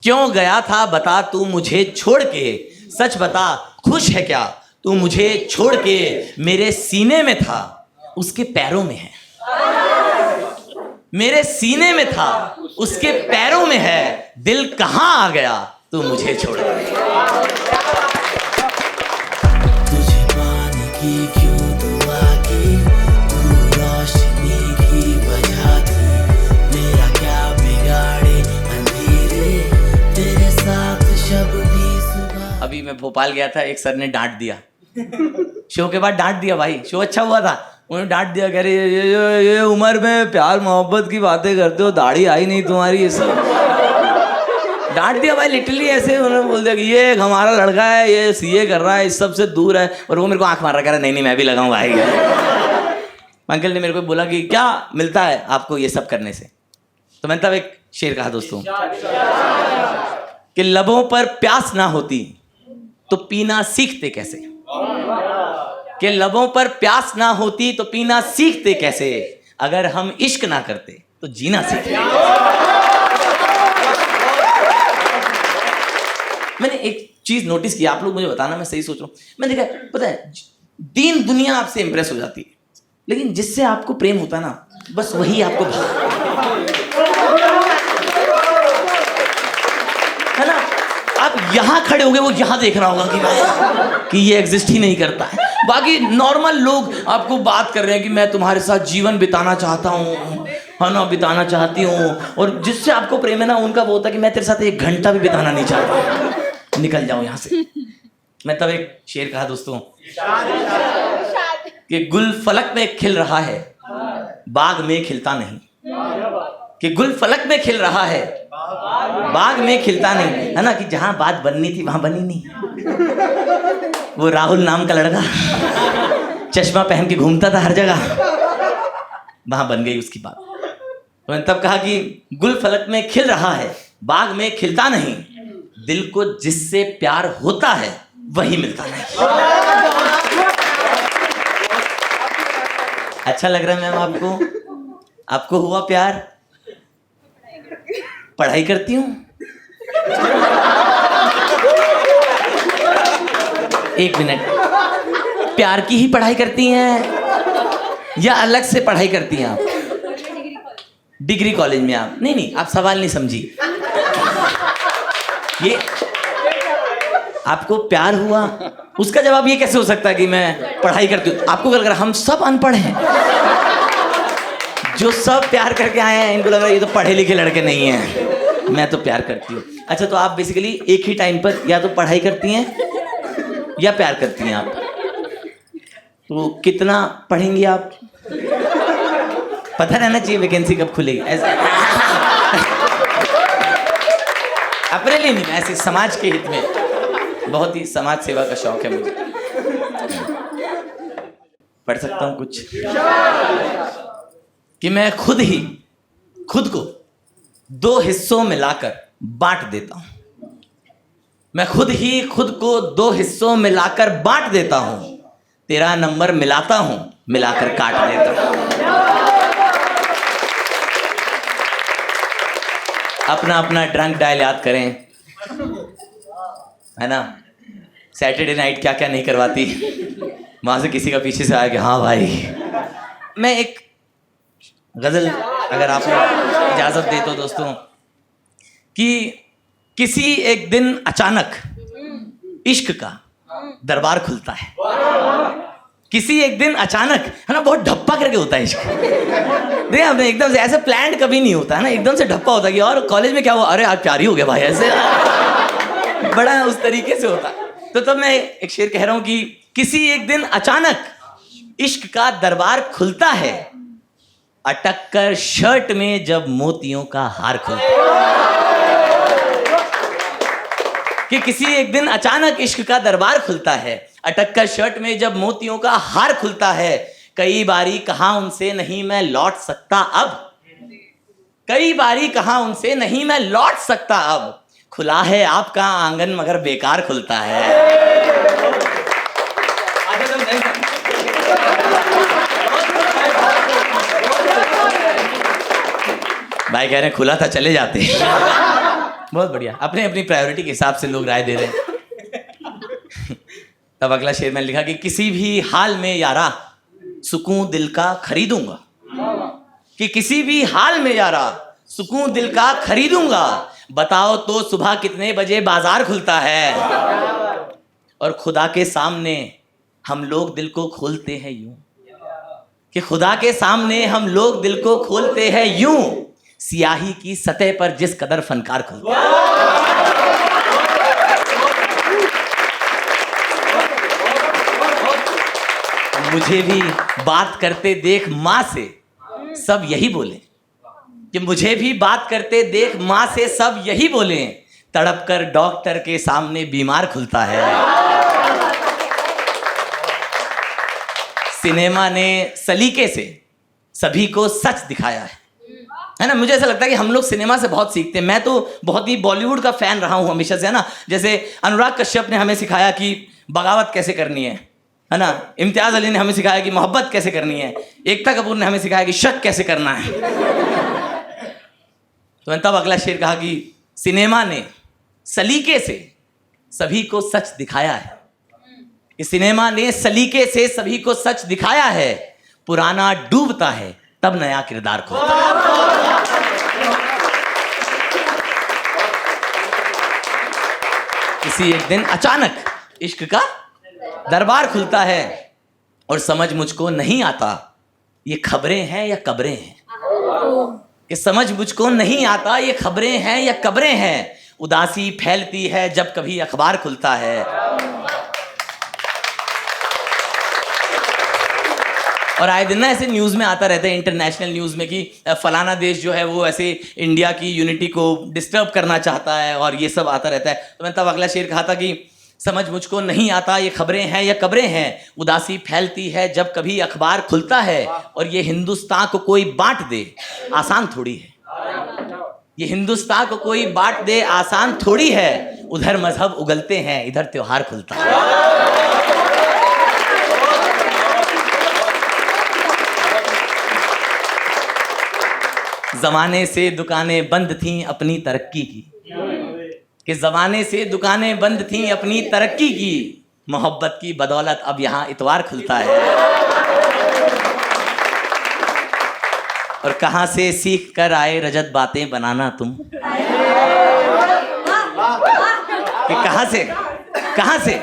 क्यों गया था बता तू मुझे छोड़ के, सच बता खुश है क्या तू मुझे छोड़ के, मेरे सीने में था उसके पैरों में है, मेरे सीने में था उसके पैरों में है, दिल कहाँ आ गया तू मुझे छोड़ के। तुझे पाने की क्यों दुआ की, तू रोशनी की वजह थी, मेरा क्या बिगाड़े अंधेरे, तेरे साथ शब भी सुबह। अभी मैं भोपाल गया था, एक सर ने डांट दिया शो के बाद, डांट दिया भाई, शो अच्छा हुआ था, उन्होंने डांट दिया, कह रहे ये उम्र में प्यार मोहब्बत की बातें करते हो, दाढ़ी आई नहीं तुम्हारी, ये सब डांट दिया भाई लिटरली ऐसे। उन्होंने बोल दिया कि ये हमारा लड़का है, ये सीए कर रहा है, इस सब से दूर है, और वो मेरे को आंख मार रहा, कह रहा नहीं नहीं मैं भी लगाऊं भाई। अंकल ने मेरे को बोला कि क्या मिलता है आपको ये सब करने से, तो मैंने तब एक शेर कहा दोस्तों कि लबों पर प्यास ना होती तो पीना सीखते कैसे, कि लबों पर प्यास ना होती तो पीना सीखते कैसे, अगर हम इश्क ना करते तो जीना सीखते। मैंने एक चीज नोटिस की, आप लोग मुझे बताना मैं सही सोच रहा हूं, मैंने देखा पता है दीन दुनिया आपसे इंप्रेस हो जाती है, लेकिन जिससे आपको प्रेम होता है ना बस वही आपको है ना। आप यहां खड़े होंगे, वो यहां देख रहा होगा कि ये एग्जिस्ट ही नहीं करता है। बाकी नॉर्मल लोग आपको बात कर रहे हैं कि मैं तुम्हारे साथ जीवन बिताना चाहता हूँ, है ना, बिताना चाहती हूँ, और जिससे आपको प्रेम है ना उनका वो होता है कि मैं तेरे साथ 1 घंटा भी बिताना नहीं चाहता, निकल जाऊं यहां से। मैं तब एक शेर कहा दोस्तों कि गुल फलक में खिल रहा है बाग में खिलता नहीं, कि गुल फलक में खिल रहा है बाग में खिलता नहीं, है ना, कि जहां बात बननी थी वहां बनी नहीं। वो राहुल नाम का लड़का चश्मा पहन के घूमता था हर जगह, वहां बन गई उसकी बात। तो मैंने तब कहा कि गुल फलक में खिल रहा है बाग में खिलता नहीं, दिल को जिससे प्यार होता है वही मिलता नहीं। अच्छा लग रहा है मैम आपको, आपको हुआ प्यार? पढ़ाई करती हूँ, 1 मिनट, प्यार की ही पढ़ाई करती हैं या अलग से पढ़ाई करती हैं आप? डिग्री कॉलेज में आप? नहीं नहीं आप सवाल नहीं समझी, ये आपको प्यार हुआ उसका जवाब ये कैसे हो सकता है कि मैं पढ़ाई करती हूँ? आपको लग रहा हम सब अनपढ़ हैं, जो सब प्यार करके आए हैं इनको लग रहा है ये तो पढ़े लिखे लड़के नहीं हैं, मैं तो प्यार करती हूँ। अच्छा तो आप बेसिकली एक ही टाइम पर या तो पढ़ाई करती हैं या प्यार करती हैं आप, तो कितना पढ़ेंगी आप? पता रहना चाहिए वैकेंसी कब खुलेगी ऐसे अपने लिए नहीं, ऐसे समाज के हित में, बहुत ही समाज सेवा का शौक है मुझे। पढ़ सकता हूँ कुछ कि मैं खुद को 2 हिस्सों में लाकर बांट देता हूं, मैं खुद को 2 हिस्सों में लाकर बांट देता हूं, तेरा नंबर मिलाता हूं मिलाकर काट देता हूं। अपना अपना ड्रंक डायल याद करें, है ना, सैटरडे नाइट क्या क्या नहीं करवाती, वहां से किसी का पीछे से आया कि हाँ भाई। मैं एक गजल अगर आप इजाजत दे तो दोस्तों, कि किसी एक दिन अचानक इश्क का दरबार खुलता है, किसी एक दिन अचानक, है ना, बहुत ढप्पा करके होता है इश्क, देखिए आपने एकदम से ऐसे प्लान कभी नहीं होता है ना, एकदम से ढप्पा होता है कि और कॉलेज में क्या हुआ, अरे आज प्यारी हो गया भाई, ऐसे बड़ा उस तरीके से होता। तो तब मैं एक शेर कह रहा हूं कि किसी एक दिन अचानक इश्क का दरबार खुलता है, अटक कर शर्ट में जब मोतियों का हार खुलता है, कि किसी एक दिन अचानक इश्क का दरबार खुलता है, अटक कर शर्ट में जब मोतियों का हार खुलता है, कई बारी कहा उनसे नहीं मैं लौट सकता अब, कई बारी कहा उनसे नहीं मैं लौट सकता अब, खुला है आपका आंगन मगर बेकार खुलता है। भाई कह रहे हैं खुला था चले जाते। बहुत बढ़िया, अपने अपनी प्रायोरिटी के हिसाब से लोग राय दे रहे हैं। तब अगला शेर मैंने लिखा कि किसी भी हाल में यारा सुकून दिल का खरीदूंगा, कि किसी भी हाल में यारा सुकून दिल का खरीदूंगा, बताओ तो सुबह कितने बजे बाजार खुलता है। और खुदा के सामने हम लोग दिल को खोलते हैं यूं, कि खुदा के सामने हम लोग दिल को खोलते हैं यूं, सियाही की सतह पर जिस कदर फनकार खुलता है। मुझे भी बात करते देख माँ से सब यही बोले, कि मुझे भी बात करते देख माँ से सब यही बोले, तड़प कर डॉक्टर के सामने बीमार खुलता है। सिनेमा ने सलीके से सभी को सच दिखाया है ना। मुझे ऐसा लगता है कि हम लोग सिनेमा से बहुत सीखते हैं। मैं तो बहुत ही बॉलीवुड का फैन रहा हूँ हमेशा से, है ना। जैसे अनुराग कश्यप ने हमें सिखाया कि बगावत कैसे करनी है ना। इम्तियाज़ अली ने हमें सिखाया कि मोहब्बत कैसे करनी है। एकता कपूर ने हमें सिखाया कि शक कैसे करना है। तो मैंने तब अगला शेर कहा कि सिनेमा ने सलीके से सभी को सच दिखाया है, कि सिनेमा ने सलीके से सभी को सच दिखाया है, पुराना डूबता है तब नया किरदार खोलता है। किसी एक दिन अचानक इश्क का दरबार खुलता है और समझ मुझको नहीं आता ये खबरें हैं या कब्रें हैं, कि समझ मुझको नहीं आता ये खबरें हैं या कब्रें हैं, उदासी फैलती है जब कभी अखबार खुलता है। और आए दिन ना ऐसे न्यूज़ में आता रहता है, इंटरनेशनल न्यूज़ में, कि फलाना देश जो है वो ऐसे इंडिया की यूनिटी को डिस्टर्ब करना चाहता है, और ये सब आता रहता है। तो मैंने तब अगला शेर कहा था कि समझ मुझको नहीं आता ये खबरें हैं या कब्रें हैं, उदासी फैलती है जब कभी अखबार खुलता है, और ये हिंदुस्तान को कोई बांट दे आसान थोड़ी है। ये हिंदुस्तान को कोई बांट दे आसान थोड़ी है, उधर मजहब उगलते हैं इधर त्योहार खुलता है। जमाने से दुकानें बंद थीं अपनी तरक्की की, कि जमाने से दुकानें बंद थीं अपनी तरक्की की, मोहब्बत की बदौलत अब यहाँ इतवार खुलता है। और कहाँ से सीख कर आए रजत बातें बनाना तुम, कि कहाँ से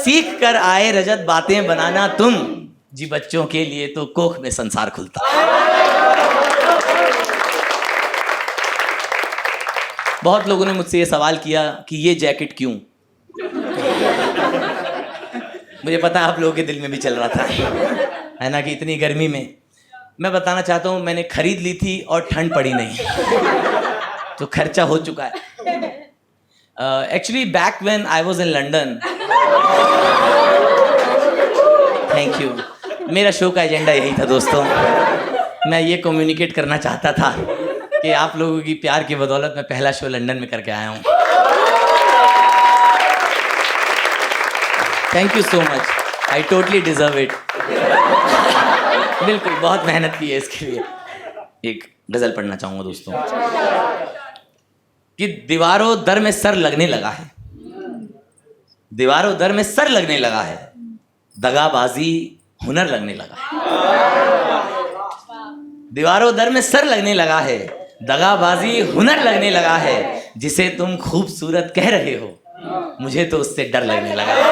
सीख कर आए रजत बातें बनाना तुम, जी बच्चों के लिए तो कोख में संसार खुलता है। बहुत लोगों ने मुझसे ये सवाल किया कि ये जैकेट क्यों। मुझे पता है आप लोगों के दिल में भी चल रहा था, है ना, कि इतनी गर्मी में। मैं बताना चाहता हूँ मैंने खरीद ली थी और ठंड पड़ी नहीं, तो खर्चा हो चुका है। Actually back when I was in London, thank you, मेरा शो का एजेंडा यही था दोस्तों। मैं ये कम्युनिकेट करना चाहता था कि आप लोगों की प्यार की बदौलत मैं पहला शो लंदन में करके आया हूँ। Thank you so much, I totally deserve it. बिल्कुल, बहुत मेहनत की है इसके लिए। एक गजल पढ़ना चाहूँगा दोस्तों, कि दीवारों दर में सर लगने लगा है, दीवारों दर में सर लगने लगा है, दगाबाजी हुनर लगने लगा है। दीवारों दर में सर लगने लगा है, दगाबाजी हुनर लगने लगा है, जिसे तुम खूबसूरत कह रहे हो मुझे तो उससे डर लगने लगा है।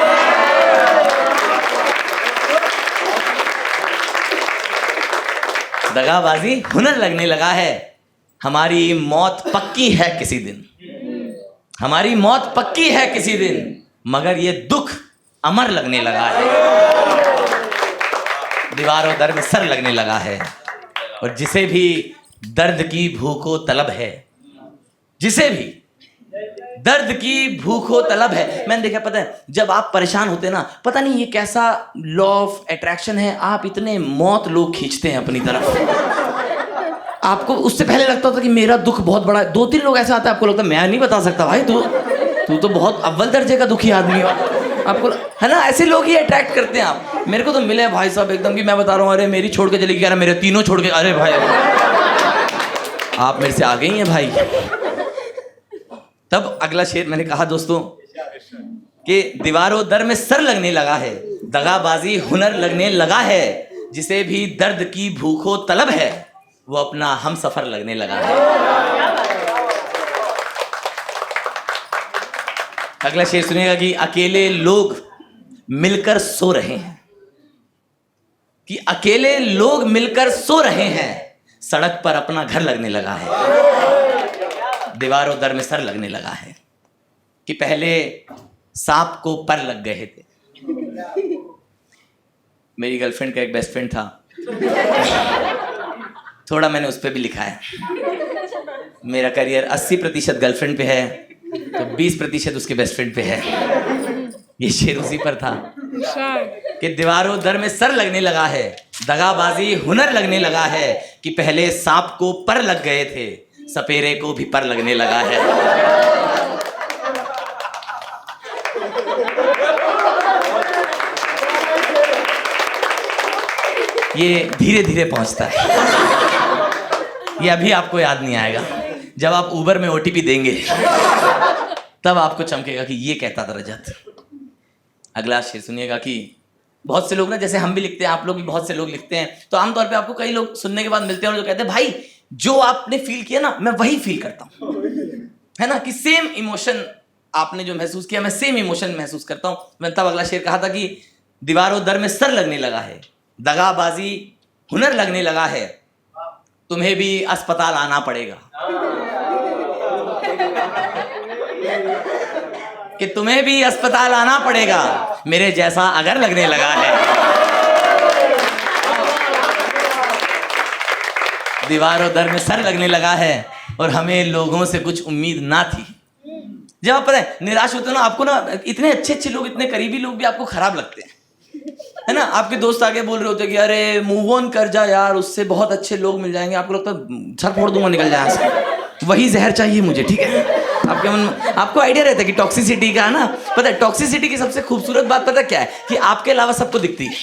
दगाबाजी हुनर लगने लगा है, हमारी मौत पक्की है किसी दिन, हमारी मौत पक्की है किसी दिन, मगर ये दुख अमर लगने लगा है। दीवारों दर में सर लगने लगा है, और जिसे भी दर्द की भूखो तलब है, जिसे भी दर्द की भूखो तलब है। मैंने देखा, पता है जब आप परेशान होते हैं ना, पता नहीं ये कैसा लॉ ऑफ अट्रैक्शन है, आप इतने मौत लोग खींचते हैं अपनी तरफ। आपको उससे पहले लगता था कि मेरा दुख बहुत बड़ा है, 2-3 लोग ऐसा आता है, आपको लगता है मैं नहीं बता सकता भाई, तू तो बहुत अव्वल दर्जे का दुखी आदमी हो, आपको है ना, ऐसे लोग ही अट्रैक्ट करते हैं आप। मेरे को तो मिले भाई साहब एकदम, कि मैं बता रहा हूँ, अरे मेरी छोड़ के चली गई, मेरे तीनों छोड़ के, अरे भाई आप मेरे से आगे ही हैं भाई। तब अगला शेर मैंने कहा दोस्तों कि दीवारों दर में सर लगने लगा है, दगाबाजी हुनर लगने लगा है, जिसे भी दर्द की भूखो तलब है वो अपना हम सफर लगने लगा है। अगला शेर सुनिएगा कि अकेले लोग मिलकर सो रहे हैं, कि अकेले लोग मिलकर सो रहे हैं, सड़क पर अपना घर लगने लगा है, दीवारों दर में सर लगने लगा है। कि पहले सांप को पर लग गए थे। मेरी गर्लफ्रेंड का एक बेस्ट फ्रेंड था, थोड़ा मैंने उस पर भी लिखा है। मेरा करियर 80% गर्लफ्रेंड पे है, तो 20% उसके बेस्ट फ्रेंड पे है। ये शेर उसी पर था कि दीवारों दर में सर लगने लगा है, दगाबाजी हुनर लगने लगा है, कि पहले सांप को पर लग गए थे, सपेरे को भी पर लगने लगा है। ये धीरे धीरे पहुंचता है, ये अभी आपको याद नहीं आएगा। जब आप उबर में ओटीपी देंगे तब आपको चमकेगा कि ये कहता था रजत। अगला शेर सुनिएगा कि बहुत से लोग ना, जैसे हम भी लिखते हैं, आप लोग भी बहुत से लोग लिखते हैं, तो आमतौर पे आपको कई लोग सुनने के बाद मिलते हैं और जो कहते हैं भाई जो आपने फील किया ना मैं वही फील करता हूँ, है ना, कि सेम इमोशन आपने जो महसूस किया मैं सेम इमोशन महसूस करता हूँ। मैंने तब अगला शेर कहा था कि दीवारों दर में सर लगने लगा है, दगाबाजी हुनर लगने लगा है, तुम्हें भी अस्पताल आना पड़ेगा, कि तुम्हें भी अस्पताल आना पड़ेगा, मेरे जैसा अगर लगने लगा है। दीवारों दर में सर लगने लगा है और हमें लोगों से कुछ उम्मीद ना थी। जब आप पता है निराश होते हो ना, आपको ना इतने अच्छे अच्छे लोग, इतने करीबी लोग भी आपको खराब लगते हैं, है ना। आपके दोस्त आगे बोल रहे होते कि अरे मूव ऑन कर जा यार, उससे बहुत अच्छे लोग मिल जाएंगे, आपको लगता है सर फोड़ दूंगा निकल जाए से, वही जहर चाहिए मुझे, ठीक है। आपके मन में आपको आइडिया रहता है कि टॉक्सिसिटी का, है ना। पता है टॉक्सिसिटी की सबसे खूबसूरत बात पता क्या है, कि आपके अलावा सबको दिखती है।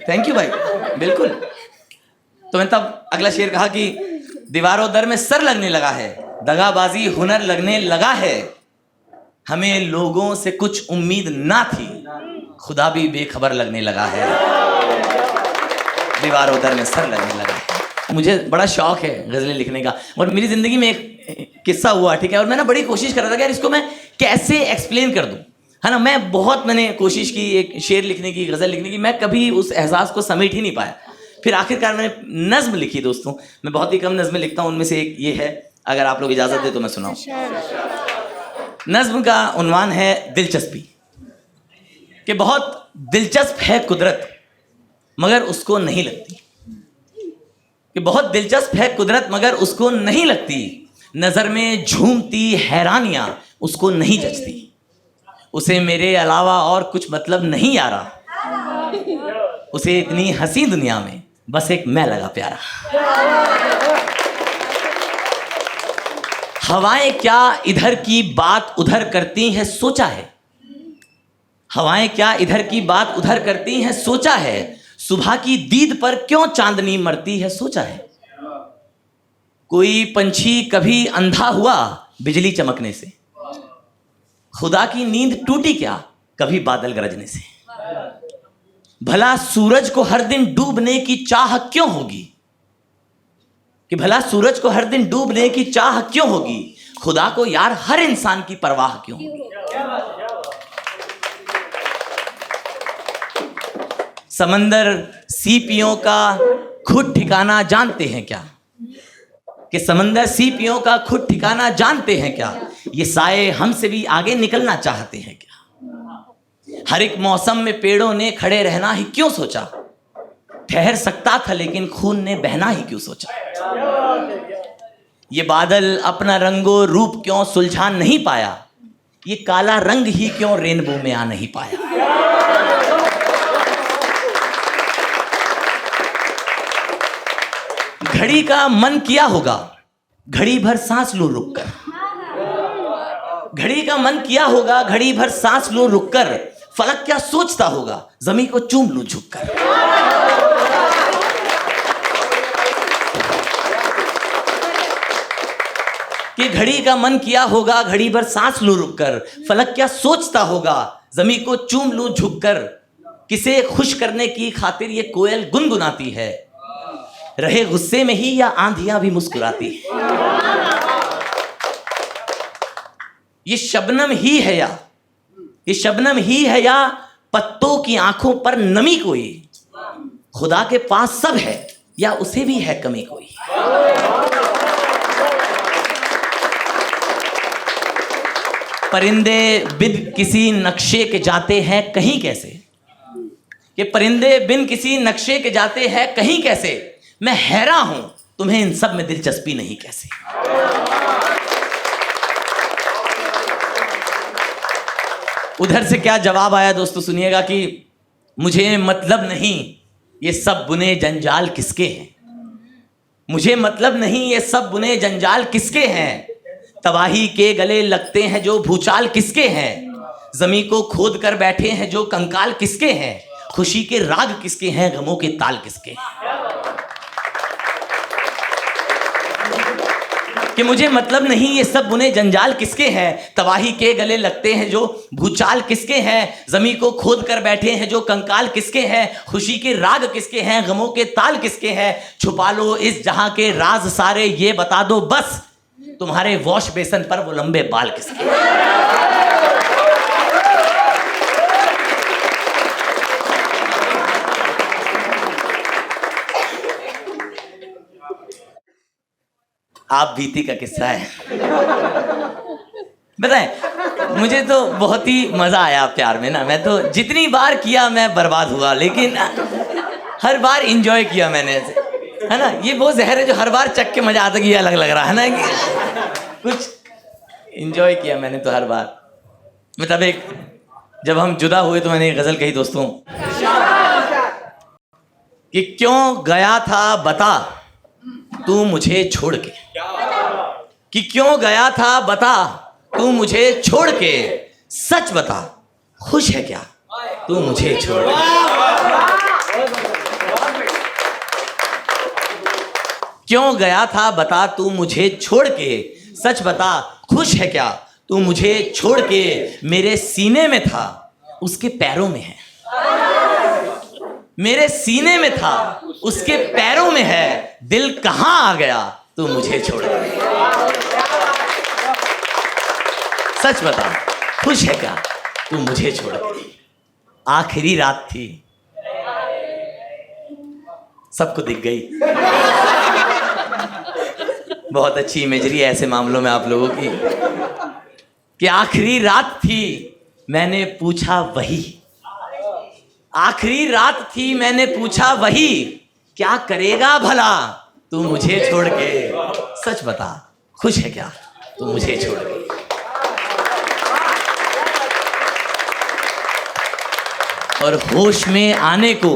थैंक यू भाई, बिल्कुल। तो मैं तब अगला शेर कहा कि दीवारों दर में सर लगने लगा है, दगाबाजी हुनर लगने लगा है, हमें लोगों से कुछ उम्मीद ना थी, खुदा भी बेखबर लगने लगा है, दीवारों दर में सर लगने लगा है। मुझे बड़ा शौक है गज़लें लिखने का, और मेरी ज़िंदगी में एक किस्सा हुआ, ठीक है, और मैंने बड़ी कोशिश कर रहा था कि यार इसको मैं कैसे एक्सप्लेन कर दूं, है ना। मैंने कोशिश की एक शेर लिखने की, गज़ल लिखने की, मैं कभी उस एहसास को समेट ही नहीं पाया। फिर आखिरकार मैंने नज़्म लिखी दोस्तों। मैं बहुत ही कम नज़्में लिखता हूँ, उनमें से एक ये है, अगर आप लोग इजाज़त दे तो मैं सुनाऊँ। नज़्म का उन्वान है दिलचस्पी। कि बहुत दिलचस्प है कुदरत मगर उसको नहीं लगती, कि बहुत दिलचस्प है कुदरत मगर उसको नहीं लगती, नज़र में झूमती हैरानियां उसको नहीं जचती, उसे मेरे अलावा और कुछ मतलब नहीं आ रहा, उसे इतनी हंसी दुनिया में बस एक मैं लगा प्यारा। हवाएं क्या इधर की बात उधर करती हैं सोचा है, हवाएं क्या इधर की बात उधर करती हैं सोचा है, सुबह की दीद पर क्यों चांदनी मरती है सोचा है, कोई पंछी कभी अंधा हुआ बिजली चमकने से, खुदा की नींद टूटी क्या कभी बादल गरजने से, भला सूरज को हर दिन डूबने की चाह क्यों होगी, कि भला सूरज को हर दिन डूबने की चाह क्यों होगी, खुदा को यार हर इंसान की परवाह क्यों होगी। समंदर सीपियों का खुद ठिकाना जानते हैं क्या, कि समंदर सीपियों का खुद ठिकाना जानते हैं क्या, ये साए हमसे भी आगे निकलना चाहते हैं क्या, हर एक मौसम में पेड़ों ने खड़े रहना ही क्यों सोचा, ठहर सकता था लेकिन खून ने बहना ही क्यों सोचा, ये बादल अपना रंगो रूप क्यों सुलझा नहीं पाया, ये काला रंग ही क्यों रेनबो में आ नहीं पाया। घड़ी का मन किया होगा घड़ी भर सांस लो रुक कर, घड़ी का मन किया होगा घड़ी भर सांस लो रुक कर, फलक क्या सोचता होगा जमीन को चूम लूं झुक कर। कि घड़ी का मन किया होगा, घड़ी भर सांस लूं रुक कर, फलक क्या सोचता होगा, जमी को चूम लूं झुक कर, किसे खुश करने की खातिर ये कोयल गुनगुनाती है, रहे गुस्से में ही या आंधियां भी मुस्कुराती है। ये शबनम ही है या, ये शबनम ही है या पत्तों की आंखों पर नमी कोई, खुदा के पास सब है या उसे भी है कमी कोई। परिंदे बिन किसी नक्शे के जाते हैं कहीं कैसे, ये परिंदे बिन किसी नक्शे के जाते हैं कहीं कैसे, मैं हैरान हूं तुम्हें इन सब में दिलचस्पी नहीं कैसे। उधर से क्या जवाब आया दोस्तों सुनिएगा कि मुझे मतलब नहीं ये सब बुने जंजाल किसके हैं, मुझे मतलब नहीं ये सब बुने जंजाल किसके हैं, तबाही के गले लगते हैं जो भूचाल किसके हैं, जमी को खोद कर बैठे हैं जो कंकाल किसके हैं, खुशी के राग किसके हैं, गमों के ताल किसके हैं। कि मुझे मतलब नहीं ये सब बुने जंजाल किसके हैं, तबाही के गले लगते हैं जो भूचाल किसके हैं, जमी को खोद कर बैठे हैं जो कंकाल किसके हैं, खुशी के राग किसके हैं, गमों के ताल किसके हैं, छुपा लो इस जहां के राज सारे, ये बता दो बस तुम्हारे वॉश बेसन पर वो लंबे बाल किसके हैं। आप बीती का किस्सा है। बताएं, मुझे तो बहुत ही मजा आया प्यार में ना, मैं तो जितनी बार किया मैं बर्बाद हुआ, लेकिन हर बार इंजॉय किया मैंने, है ना। ये वो जहर है जो हर बार चख के मजा आता कि ये अलग लग रहा है ना, कि कुछ इंजॉय किया मैंने तो हर बार। मतलब एक जब हम जुदा हुए तो मैंने एक गजल कही दोस्तों कि क्यों गया था बता तू मुझे छोड़ के, कि क्यों गया था बता तू मुझे छोड़ के, सच बता खुश है क्या तू मुझे छोड़ के। क्यों गया था बता तू मुझे छोड़ के, सच बता खुश है क्या तू मुझे छोड़ के, मेरे सीने में था उसके पैरों में है, मेरे सीने में था उसके पैरों में है, दिल कहां आ गया तू मुझे छोड़ के। सच बता खुश है क्या तू मुझे छोड़ के। आखिरी रात थी, सबको दिख गई। बहुत अच्छी इमेजरी है ऐसे मामलों में आप लोगों की, कि आखिरी रात थी मैंने पूछा वही, आखिरी रात थी मैंने पूछा वही, क्या करेगा भला तू मुझे छोड़ के। सच बता खुश है क्या तू मुझे छोड़ के। और होश में आने को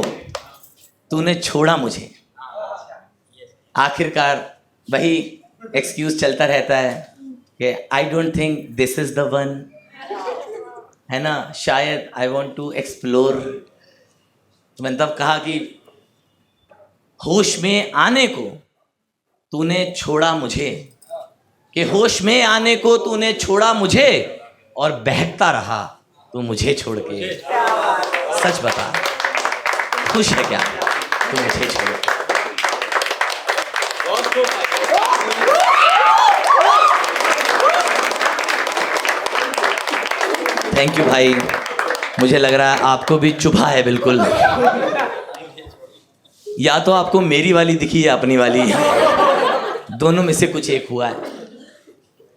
तूने छोड़ा मुझे। आखिरकार वही एक्सक्यूज चलता रहता है कि I don't think this is the one, है ना, शायद आई वॉन्ट टू एक्सप्लोर। तो मैंने तब कहा कि होश में आने को तूने छोड़ा मुझे, कि होश में आने को तूने छोड़ा मुझे, और बहकता रहा तू मुझे छोड़ के। सच बता खुश है क्या तू मुझे छोड़ के। थैंक यू भाई, मुझे लग रहा है आपको भी चुभा है बिल्कुल। या तो आपको मेरी वाली दिखी है अपनी वाली, दोनों में से कुछ एक हुआ है।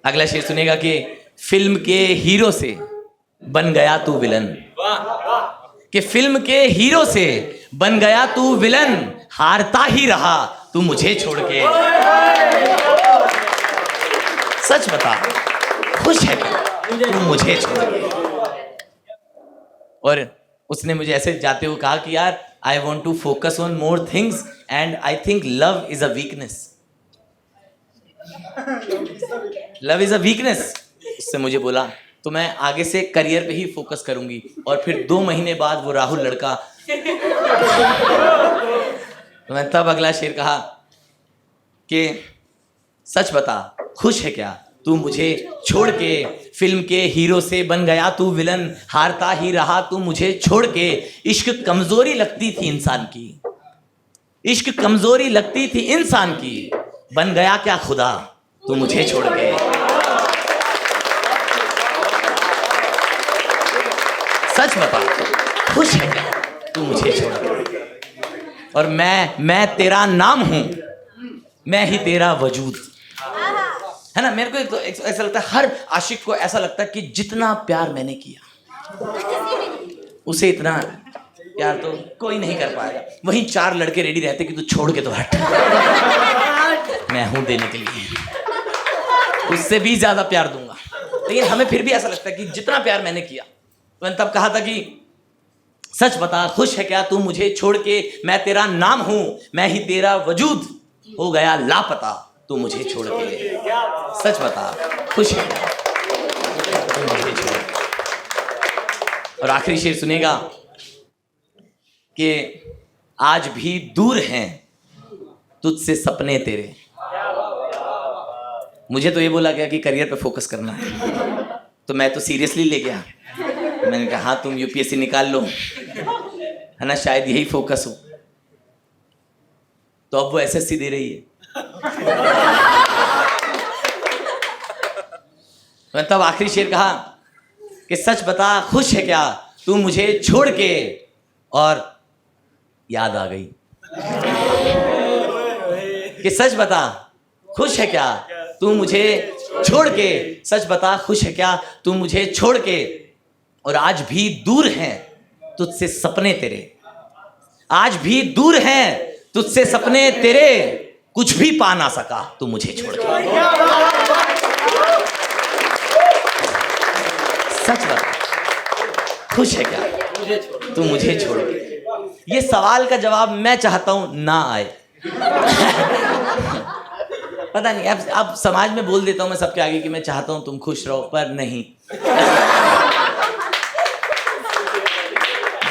अगला शेर सुनेगा कि फिल्म के हीरो से बन गया तू विलन, कि फिल्म के हीरो से बन गया तू विलन, हारता ही रहा तू मुझे छोड़ के। सच बता खुश है तू मुझे छोड़ के। और उसने मुझे ऐसे जाते हुए कहा कि यार I want to focus on more things and I think love is a weakness. Love is a weakness, उससे मुझे बोला तो मैं आगे से करियर पे ही फोकस करूंगी। और फिर 2 महीने बाद वो राहुल लड़का तो मैं तब अगला शेर कहा कि सच बता खुश है क्या तू मुझे छोड़ के, फिल्म के हीरो से बन गया तू विलन, हारता ही रहा तू मुझे छोड़ के। इश्क कमजोरी लगती थी इंसान की, इश्क कमजोरी लगती थी इंसान की, बन गया क्या खुदा तू मुझे छोड़ के। सच बता खुश है क्या तू मुझे छोड़ के। और मैं तेरा नाम हूं, मैं ही तेरा वजूद, है ना। मेरे को तो ऐसा लगता है, हर आशिक को ऐसा लगता है कि जितना प्यार मैंने किया उसे इतना प्यार तो कोई नहीं कर पाएगा। वहीं 4 लड़के रेडी रहते कि तू छोड़ के तो हट, मैं हूं देने के लिए, उससे भी ज्यादा प्यार दूंगा। लेकिन हमें फिर भी ऐसा लगता है कि जितना प्यार मैंने किया। तो मैंने तब कहा था कि सच बता खुश है क्या तू मुझे छोड़ के, मैं तेरा नाम हूं, मैं ही तेरा वजूद, हो गया लापता तू मुझे छोड़ के। सच बता खुश है क्या तू मुझे छोड़ के। और आखिरी शेर सुनेगा कि आज भी दूर हैं तुझसे सपने तेरे। मुझे तो ये बोला गया कि करियर पे फोकस करना है, तो मैं तो सीरियसली ले गया। मैंने कहा हाँ तुम यूपीएससी निकाल लो, है ना, शायद यही फोकस हो। तो अब वो एसएससी दे रही है। मैंने तब आखिरी शेर कहा कि सच बता खुश है क्या तू मुझे छोड़ के। और याद आ गई कि सच बता खुश है क्या तू मुझे छोड़ के, सच बता खुश है क्या तू मुझे छोड़ के। और आज भी दूर हैं तुझसे सपने तेरे, आज भी दूर हैं तुझसे सपने तेरे, कुछ भी पा ना सका तू मुझे छोड़ के। सच बता खुश है क्या तू मुझे छोड़ के। ये सवाल का जवाब मैं चाहता हूं ना आए। पता नहीं, अब समाज में बोल देता हूं मैं सबके आगे कि मैं चाहता हूं तुम खुश रहो, पर नहीं।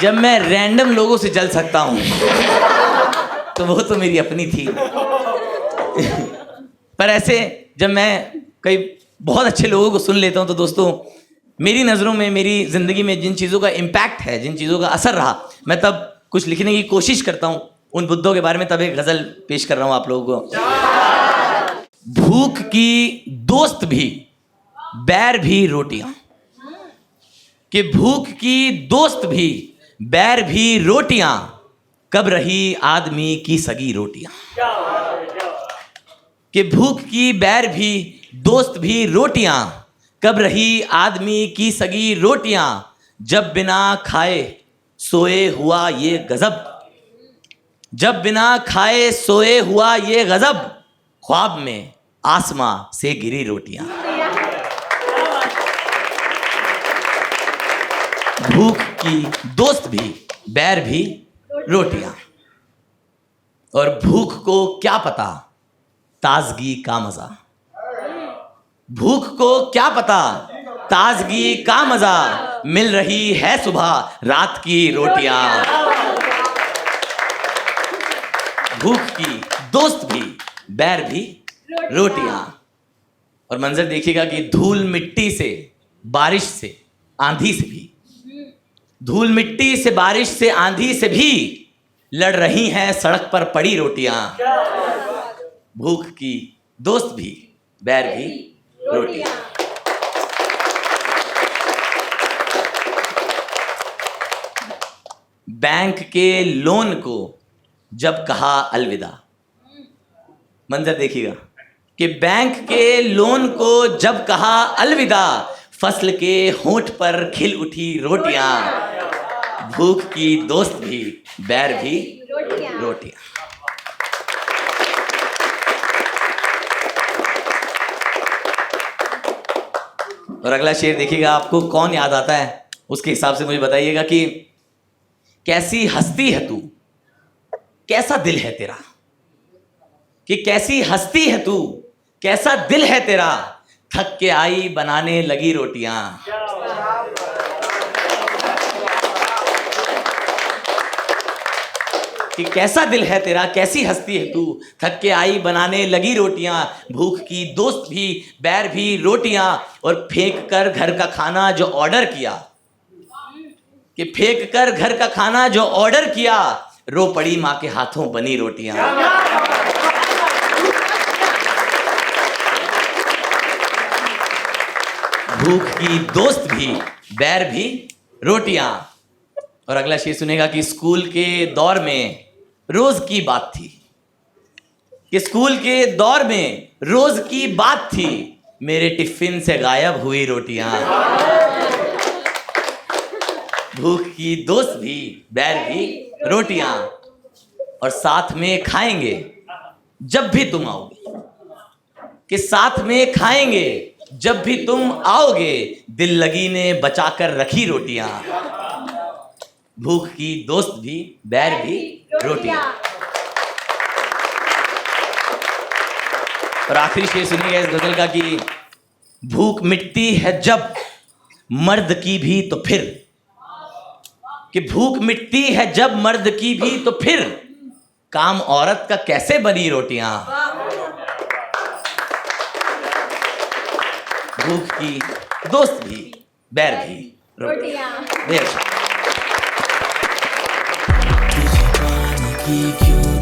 जब मैं रैंडम लोगों से जल सकता हूं तो वो तो मेरी अपनी थी। पर ऐसे जब मैं कई बहुत अच्छे लोगों को सुन लेता हूं तो दोस्तों, मेरी नज़रों में, मेरी ज़िंदगी में जिन चीज़ों का इम्पैक्ट है, जिन चीज़ों का असर रहा, मैं तब कुछ लिखने की कोशिश करता हूं उन बुद्धों के बारे में। तब एक गज़ल पेश कर रहा हूं आप लोगों को। भूख की दोस्त भी बैर भी रोटियां, कि भूख की दोस्त भी बैर भी रोटियां, कब रही आदमी की सगी रोटियां। कि भूख की बैर भी दोस्त भी रोटियां, कब रही आदमी की सगी रोटियां। जब बिना खाए सोए हुआ ये गजब, जब बिना खाए सोए हुआ ये गजब, ख्वाब में आसमां से गिरी रोटियां। भूख की दोस्त भी बैर भी रोटियां। और भूख को क्या पता ताजगी का मजा, भूख को क्या पता ताजगी का मजा, मिल रही है सुबह रात की रोटियां। भूख की दोस्त भी बैर भी रोटियां। और मंजर देखिएगा कि धूल मिट्टी से, बारिश से, आंधी से भी, धूल मिट्टी से, बारिश से, आंधी से भी लड़ रही हैं सड़क पर पड़ी रोटियां। भूख की दोस्त भी बैर भी रोटियां। बैंक के लोन को जब कहा अलविदा, मंजर देखिएगा कि बैंक के लोन को जब कहा अलविदा, फसल के होंठ पर खिल उठी रोटियां। भूख की दोस्त भी बैर भी रोटियां। और अगला शेर देखिएगा, आपको कौन याद आता है उसके हिसाब से मुझे बताइएगा कि कैसी हस्ती है तू, कैसा दिल है तेरा। कि कैसी हस्ती है तू, कैसा दिल है तेरा, थक के आई बनाने लगी रोटियां। कि कैसा दिल है तेरा, कैसी हस्ती है तू, थक के आई बनाने लगी रोटियां, भूख की दोस्त भी बैर भी रोटियां, और फेंक कर घर का खाना जो ऑर्डर किया, कि फेंक कर घर का खाना जो ऑर्डर किया, रो पड़ी माँ के हाथों बनी रोटियां। भूख की दोस्त भी बैर भी रोटियां। और अगला शेर सुनेगा कि स्कूल के दौर में रोज की बात थी, कि स्कूल के दौर में रोज की बात थी, मेरे टिफिन से गायब हुई रोटियां। भूख की दोस्त भी बैर भी रोटियां, और साथ में खाएंगे जब भी तुम आओगे, कि साथ में खाएंगे जब भी तुम आओगे, दिल लगी ने बचाकर रखी रोटियां। भूख की दोस्त भी बैर भी रोटियां। और आखिरी शेर सुनिएगा इस गजल का कि भूख मिटती है जब मर्द की भी तो फिर, कि भूख मिटती है जब मर्द की भी तो फिर, काम औरत का कैसे बनी रोटियां। भूख की दोस्त भी बैर भी रोटियां। तुझे पाने की क्यों